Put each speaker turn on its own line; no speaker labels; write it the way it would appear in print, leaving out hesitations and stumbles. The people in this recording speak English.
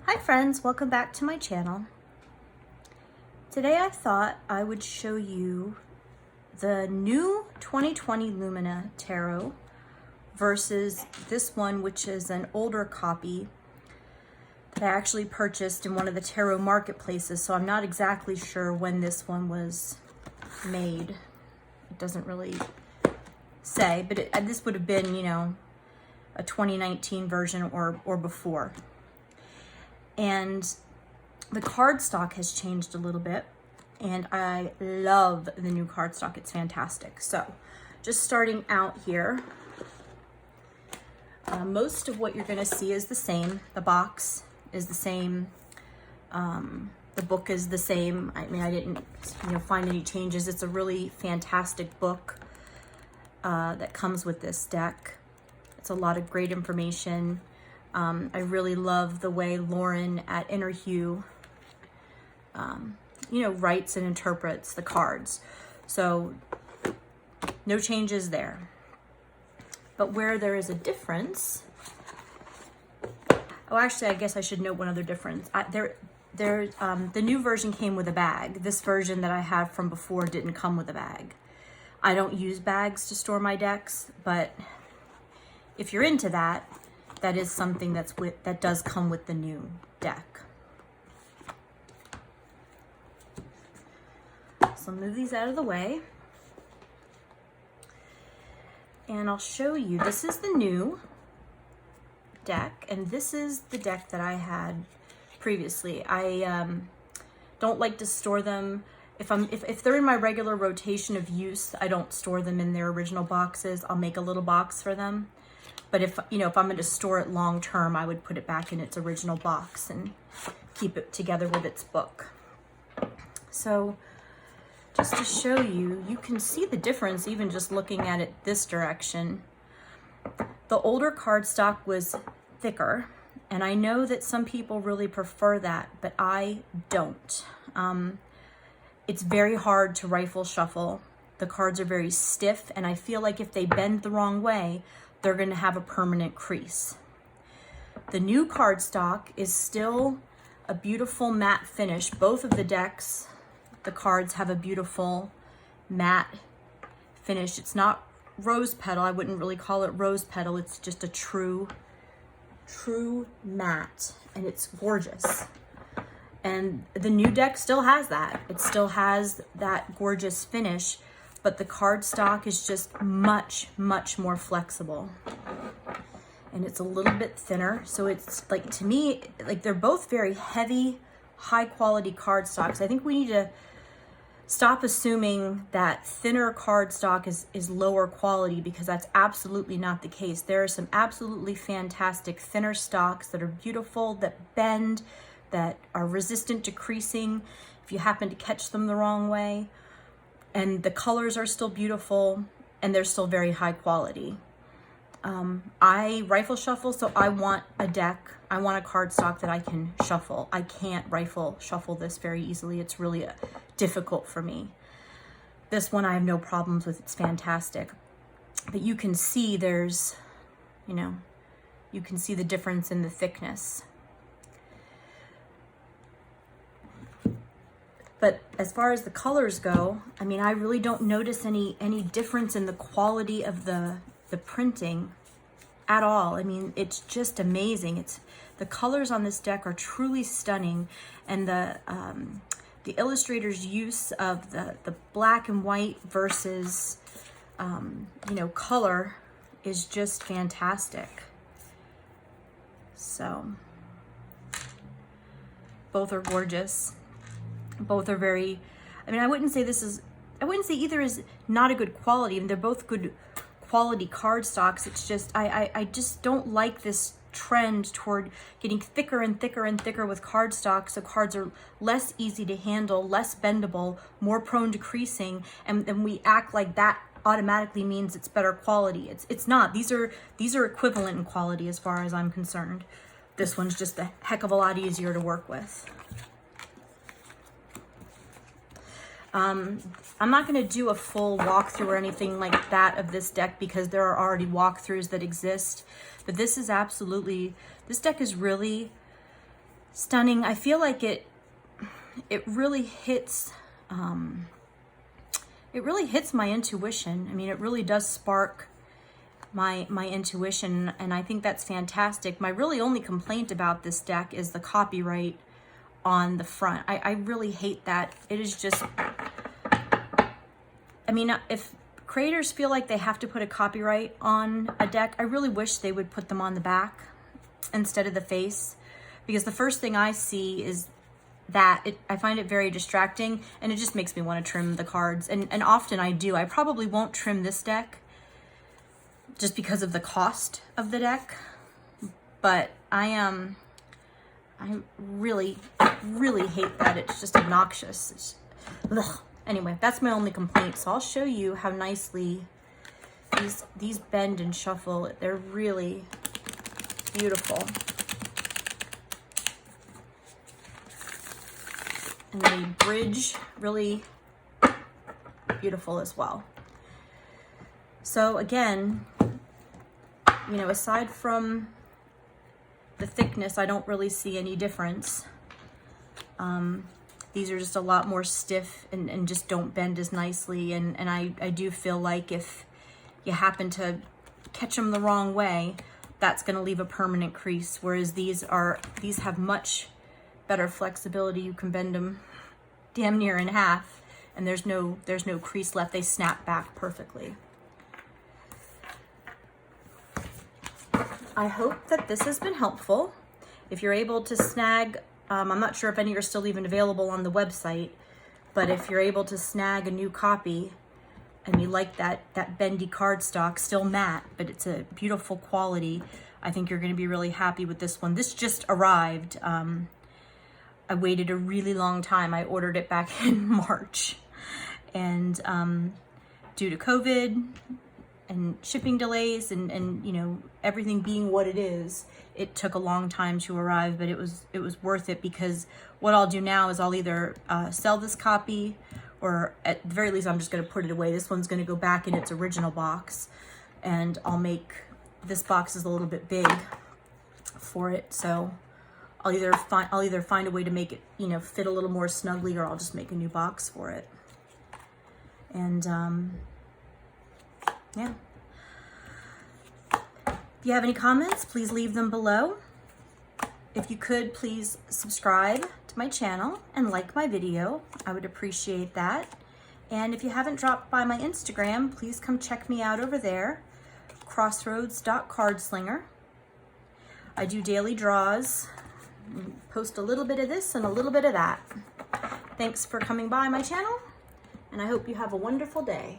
Hi friends, welcome back to my channel. Today I thought I would show you the new 2020 Lumina Tarot versus this one, which is an older copy that I actually purchased in one of the tarot marketplaces, so I'm not exactly sure when this one was made. It doesn't really say, but this would have been, a 2019 version or before. And the cardstock has changed a little bit, and I love the new cardstock. It's fantastic. So just starting out here, most of what you're going to see is the same. The box is the same. The book is the same. I mean, I didn't find any changes. It's a really fantastic book that comes with this deck. It's a lot of great information. I really love the way Lauren at Inner Hue, writes and interprets the cards. So no changes there. But where there is a difference, oh, actually, I guess I should note one other difference. The new version came with a bag. This version that I have from before didn't come with a bag. I don't use bags to store my decks, but if you're into that, that is something that does come with the new deck. So I'll move these out of the way. And I'll show you, this is the new deck, and this is the deck that I had previously. I don't like to store them. If they're in my regular rotation of use, I don't store them in their original boxes. I'll make a little box for them. But if I'm going to store it long term, I would put it back in its original box and keep it together with its book. So just to show you, you can see the difference even just looking at it this direction. The older cardstock was thicker, and I know that some people really prefer that, but I don't. It's very hard to rifle shuffle. The cards are very stiff, and I feel like if they bend the wrong way, they're going to have a permanent crease. The new cardstock is still a beautiful matte finish. Both of the decks, the cards have a beautiful matte finish. It's not rose petal. I wouldn't really call it rose petal. It's just a true matte, and it's gorgeous. And the new deck still has that. It still has that gorgeous finish, but the cardstock is just much, much more flexible. And it's a little bit thinner. So it's like, to me, like they're both very heavy, high quality cardstocks. I think we need to stop assuming that thinner cardstock is lower quality, because that's absolutely not the case. There are some absolutely fantastic thinner stocks that are beautiful, that bend, that are resistant to creasing if you happen to catch them the wrong way. And the colors are still beautiful, and they're still very high quality. I rifle shuffle, so I want a deck. I want a cardstock that I can shuffle. I can't rifle shuffle this very easily. It's really difficult for me. This one I have no problems with. It's fantastic. But you can see there's, you can see the difference in the thickness. But as far as the colors go, I mean, I really don't notice any difference in the quality of the printing at all. I mean, it's just amazing. The colors on this deck are truly stunning, and the illustrator's use of the black and white versus color is just fantastic. So both are gorgeous. Both are very, I wouldn't say either is not a good quality. I mean, they're both good quality cardstocks. It's just, I just don't like this trend toward getting thicker and thicker and thicker with cardstock. So cards are less easy to handle, less bendable, more prone to creasing. And then we act like that automatically means it's better quality. It's not. These are equivalent in quality as far as I'm concerned. This one's just a heck of a lot easier to work with. I'm not going to do a full walkthrough or anything like that of this deck, because there are already walkthroughs that exist. But this deck is really stunning. I feel like it really hits my intuition. I mean, it really does spark my intuition, and I think that's fantastic. My really only complaint about this deck is the copyright on the front. I really hate that. It is just, I mean, if creators feel like they have to put a copyright on a deck, I really wish they would put them on the back instead of the face, because the first thing I see is that I find it very distracting, and it just makes me want to trim the cards, and often I do. I probably won't trim this deck just because of the cost of the deck, but I really hate that. It's just obnoxious. Ugh. Anyway, that's my only complaint. So I'll show you how nicely these bend and shuffle. They're really beautiful. And the bridge, really beautiful as well. So again, you know, aside from the thickness, I don't really see any difference. These are just a lot more stiff and just don't bend as nicely. And I do feel like if you happen to catch them the wrong way, that's gonna leave a permanent crease. Whereas these have much better flexibility. You can bend them damn near in half and there's no crease left. They snap back perfectly. I hope that this has been helpful. If you're able to snag, I'm not sure if any are still even available on the website, but if you're able to snag a new copy and you like that bendy cardstock, still matte, but it's a beautiful quality, I think you're gonna be really happy with this one. This just arrived. I waited a really long time. I ordered it back in March, and due to COVID and shipping delays and you know, everything being what it is, it took a long time to arrive, but it was worth it, because what I'll do now is I'll either sell this copy, or at the very least I'm just going to put it away. This one's going to go back in its original box, and I'll make this box is a little bit big for it, so I'll either find a way to make it, you know, fit a little more snugly, or I'll just make a new box for it. And yeah. If you have any comments, please leave them below. If you could, please subscribe to my channel and like my video. I would appreciate that. And if you haven't dropped by my Instagram, please come check me out over there, crossroads.cardslinger. I do daily draws, post a little bit of this and a little bit of that. Thanks for coming by my channel, and I hope you have a wonderful day.